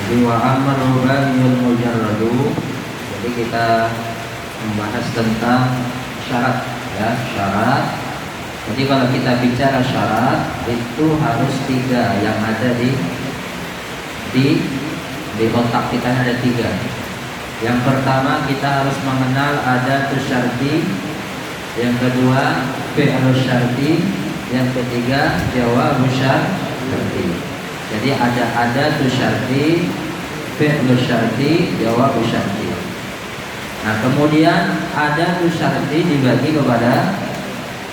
Wa amar rubaiyul mujarradu. Jadi kita membahas tentang syarat, ya, syarat. Jadi kalau kita bicara syarat itu harus 3 yang ada di otak kita, ada 3. Yang pertama kita harus mengenal ada syarti, yang kedua fi'lu syarti, yang ketiga jawab syarti. Jadi ada syarti, fi'lu syarti, jawab syarti. Nah, kemudian ada syarti dibagi kepada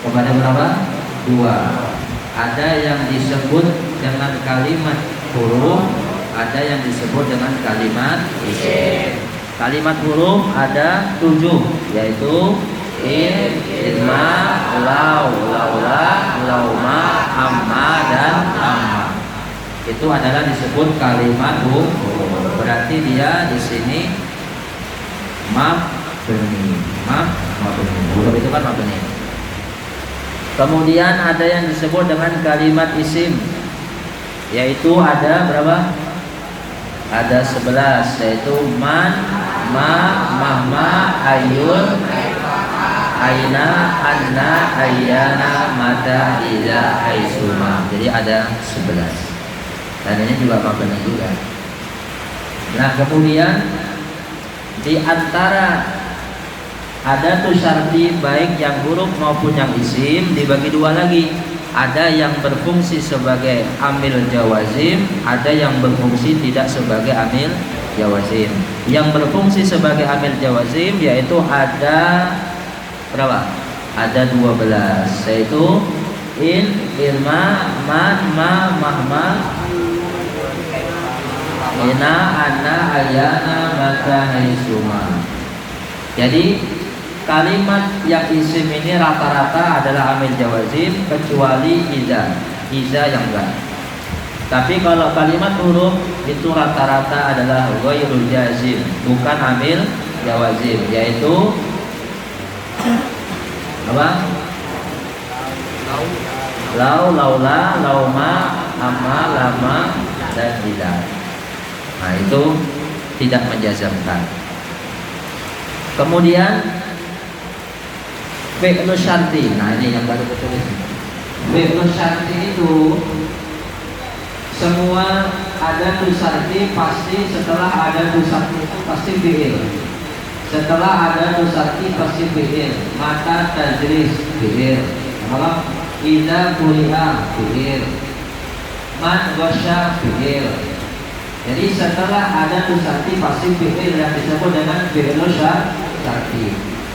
berapa? 2. Ada yang disebut dengan kalimat huruf, ada yang disebut dengan kalimat isim. Kalimat huruf ada 7, yaitu in, ma, lau, laula, lauma, amma, dan amma. Itu adalah disebut kalimat huruf. Berarti dia di sini mabni. Huruf itu kan mabni. Kemudian ada yang disebut dengan kalimat isim, yaitu ada berapa? Ada 11, yaitu man, ma, mahma, ayun, aina, anna, ayyana, mata, ila, aisuma. Jadi ada 11. Dan ini juga mabni juga. Nah, kemudian di antara ada syarti baik yang huruf maupun yang isim dibagi 2 lagi. Ada yang berfungsi sebagai amil jawazim, ada yang berfungsi tidak sebagai amil jawazim. Yang berfungsi sebagai amil jawazim yaitu ada berapa? Ada 12, yaitu in, ilma, man, ma, mahma, ina, anna, ayana, maka, haisuma. Jadi kalimat yang isim ini rata-rata adalah amil jawazim kecuali iza yang enggak. Tapi kalau kalimat huruf itu rata-rata adalah ghairul jazim, bukan amil jawazim, yaitu apa? Lau, laula, lauma, amma, lama, dan ila. Nah, itu tidak menjazamkan. Kemudian fi'lu syarti. Nah, ini yang baru tertulis. Fi'lu syarti itu semua ada syarti pasti setelah ada syarti itu pasti fi'il. Setelah ada syarti pasti fi'il. Mata tajris fi'il. Kalau idza quri'a fi'il. Man wasya fi'il. Jadi setelah ada syarti pasti fi'il yang disebut dengan fi'lu syarti.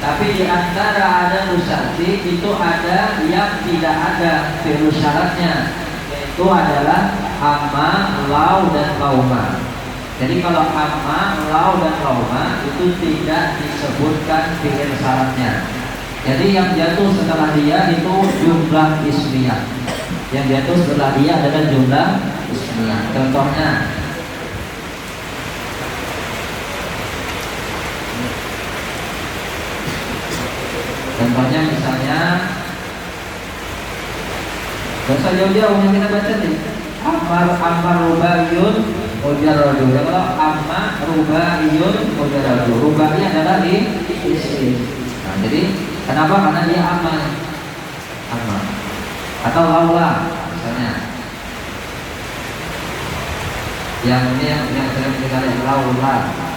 Tapi di antara ada syarti itu ada yang tidak ada fi'il syaratnya, yaitu adalah amma, lau, dan lauma. Jadi kalau amma, lau, dan lauma itu tidak disebutkan fi'il syaratnya. Jadi yang jatuh setelah dia itu jumlah ismiyah. Yang jatuh setelah dia adalah jumlah ismiyah. Contohnya misalnya bahasa jauh-jauh yang kita baca nih, Ammar rubaiyun mujarradu. Kalau amma rubaiyun mujarradu, rubai adalah isim. Nah, jadi kenapa? Karena dia amma atau laula misalnya. Yang ini yang sering kita lihat laulaka.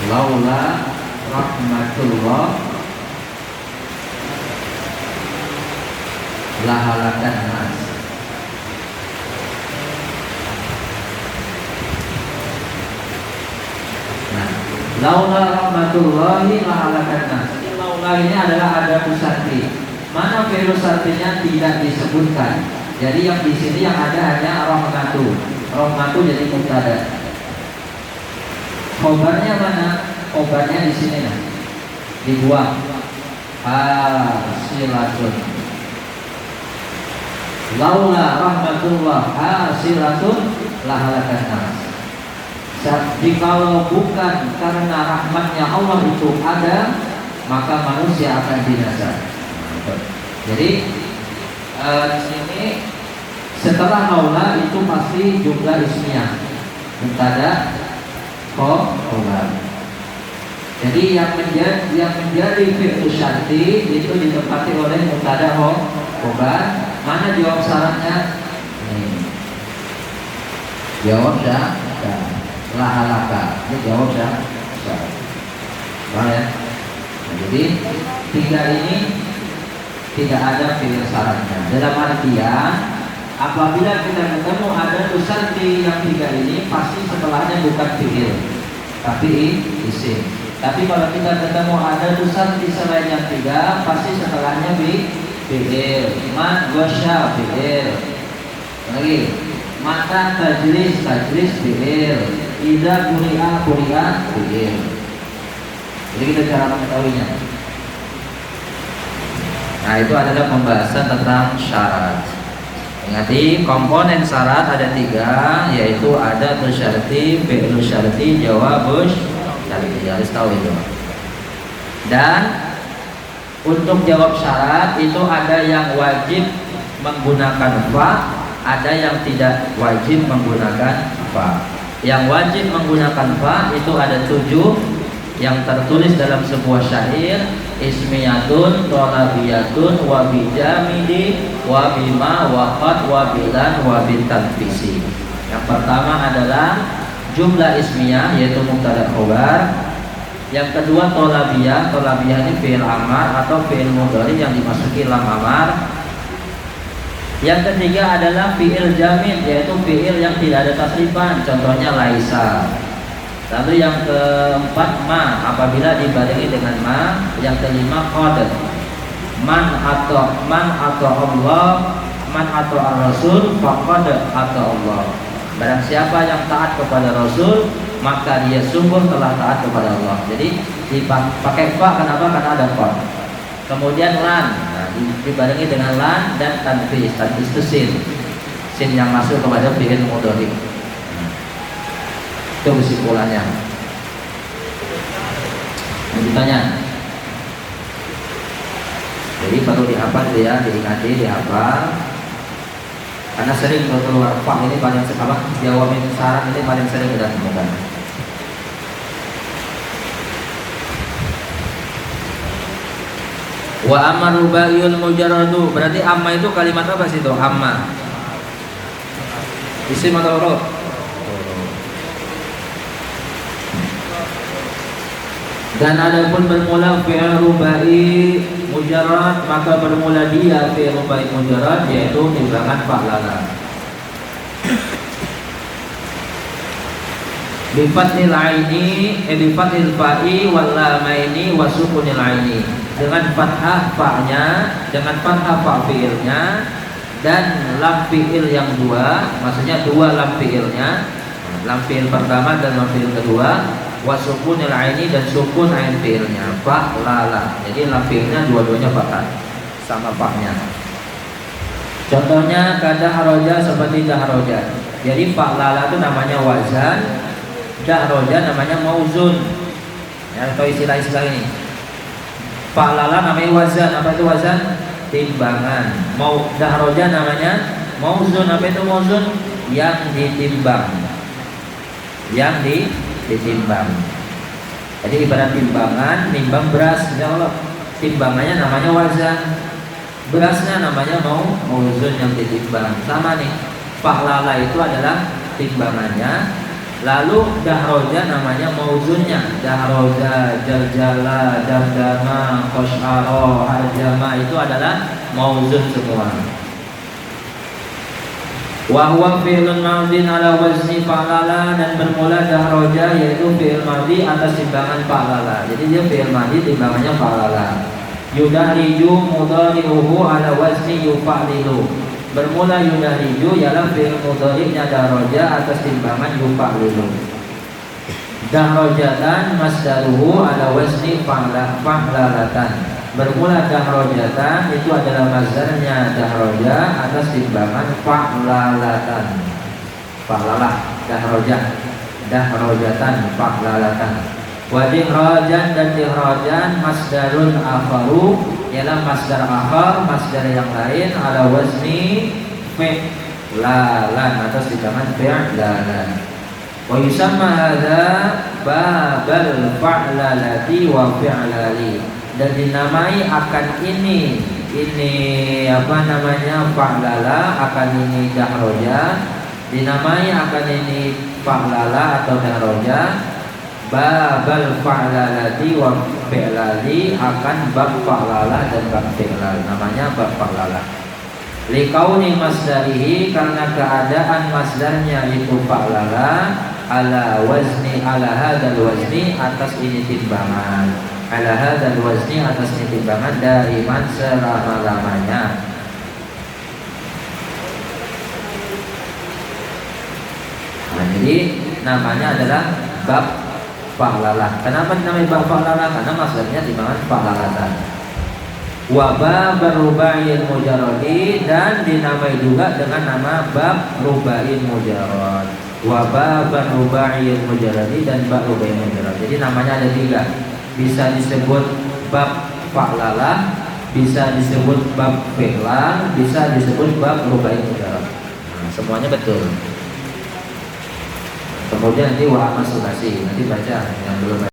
Laula rahmatullah lahalakan nas. Nah, laula rahmatullahi lahalakan nas. Laula ini adalah ada syarti. Mana fi'il syartinya tidak disebutkan. Jadi yang di sini yang ada hanya rahmatu. Rahmatu jadi mubtada. Khobarnya mana? Khobarnya di sini nah. Dibuang. Hasilatun. Laula rahmatullah hasilatun lahalakan nas. Jikalau bukan karena rahmatnya Allah itu ada, maka manusia akan binasa. Jadi di sini setelah laula itu pasti jumlah ismiyah, mubtada khobar. Jadi yang menjadi fi'il syarti itu ditempati oleh mubtada khobar. Mana jawab syaratnya? Jawab dah. Lahalaka, ini jawab dah. Paham ya? Nah, jadi tiga ini tidak ada fi'il syaratnya. Dalam artian apabila kita ketemu ada syarti yang tiga ini, pasti setelahnya bukan fi'il tapi isim. Tapi kalau kita ketemu ada syarti selain yang tiga, pasti setelahnya fi'il. Man wasya fi'il. Lagi mata tajlis fi'il. Idza quri'a fi'il. Jadi kita cara mengetahuinya. Nah, itu adalah pembahasan tentang syarat. Ingati komponen syarat ada tiga, yaitu ada syarti, fi'il syarti, jawabus syarti. Harus tahu itu. Dan untuk jawab syarat itu ada yang wajib menggunakan fa, ada yang tidak wajib menggunakan fa. Yang wajib menggunakan fa itu ada 7 yang tertulis dalam sebuah syair: ismiyatun, tolabiyatun, wabijamidi, wabima, waqad, wabilan, wabitanfisi. Yang pertama adalah jumlah ismiyah, yaitu mubtada khobar. Yang kedua tolabiyah. Tolabiyah ini fi'il amar atau fi'il mudhari yang dimasuki lam amar. Yang ketiga adalah fi'il jamid, yaitu fi'il yang tidak ada tasrifan, contohnya laisa. Lalu yang keempat ma, apabila dibarengi dengan ma. Yang kelima qad, man atau Allah, man atau ar-rasul, faqad atau Allah. Barang siapa yang taat kepada Rasul, maka dia sungguh telah taat kepada Allah. Jadi dipakai fa, kenapa? Karena ada fa. Kemudian lan, nah, dibarengi dengan lan dan tanfis. Tanfis itu sin yang masuk kepada fi'il mudhari. Itu kesimpulannya. Ditanya. Jadi perlu dihafal ya, diingati, dihafal. Karena sering keluar fa ini paling sekarang jawabin syarat ini paling sering kita temukan. Wa amma rubaiyul mujarradu, berarti amma itu kalimat apa sih itu? Amma isim atau huruf? Dan adapun bermula fi'il rubai mujarrad, maka bermula dia fi'il rubai mujarrad, yaitu timbangan fa'lala. Bi fathil aini, bi fathil fa'i wal lamaini wa sukunil aini. Dengan fathah fa-nya, dengan fathah fa fi'ilnya dan lam fi'il yang dua, maksudnya dua lam fi'ilnya, lam fi'il pertama dan lam fi'il kedua, wa sukunil aini dan sukun ain fi'ilnya, fa lala. Jadi lam fi'ilnya dua-duanya fathah sama fa-nya. Contohnya kata haroja seperti dahroja. Jadi fa lala itu namanya wazan, dahroja namanya mauzun. Ya, atau istilah-istilah ini. Fa'lala namanya wazan. Apa itu wazan? Timbangan. Mau dahroja namanya mauzun. Apa itu mauzun? Yang ditimbang. Yang ditimbang. Jadi ibarat timbangan, nimbang beras. Ya Allah, timbangannya namanya wazan, berasnya namanya mauzun yang ditimbang. Sama nih. Fa'lala itu adalah timbangannya. Lalu dahroja namanya mauzunnya. Dahroja, jarjala, dardama, kosharo, harjama itu adalah mauzun semua. Wahwa fi'lun madin ala wazni fa'lala, dan bermula dahroja yaitu fi'il madhi atas timbangan fa'lala. Jadi dia fi'il madhi timbangannya fa'lala. Yudahriju mudhari'uhu ala wazni yufa'lilu. Bermula yudahriju ialah fi'il mudhari'nya dahroja atas timbangan yufa'lilu. Dahrojatan masdaruhu ala wazni fa'lalatan. Bermula dahrojatan itu adalah mazdarnya dahroja atas timbangan fa'lalatan. Fa'lalah dahrojah. dahrojatan fa'lalatan. Wa dihrajan dan dihrajan masdarun akharu ialah masdar akhar, masdar yang lain ala wazni fi'lalan atau sedangkan fi'lalan. Wa yusamma hadza babal fa'lalati wa fi'lali, dan dinamai akan ini apa namanya fa'lala, akan ini dahroja, dinamai akan ini fa'lala atau dahroja. Babal fa'lalati wa fi'lali, akan bab fa'lala dan bab fi'lal, namanya bab fa'lala. Liqauni masdarihi, karena keadaan masdarnya itu fa'lala ala wazni, ala hadzal wazni, atas ini timbangan, ala hadzal wazni, atas ini timbangan daiman selama-lamanya. Nah, jadi namanya adalah bab fa'lalah. Kenapa dinamai bab fa'lalah? Karena masdarnya timbangan fa'lalatan. Wa bab rubaiyil mujarradi, dan dinamai juga dengan nama bab rubaiyil mujarrad. Wa bab rubaiyil mujarradi, dan bab rubaiyil mujarrad. Jadi namanya ada tiga. Bisa disebut bab fa'lalah, bisa disebut bab fi'lan, bisa disebut bab rubaiyil mujarrad. Nah, semuanya betul. Kemudian nanti wa amas sulasi, nanti baca yang belum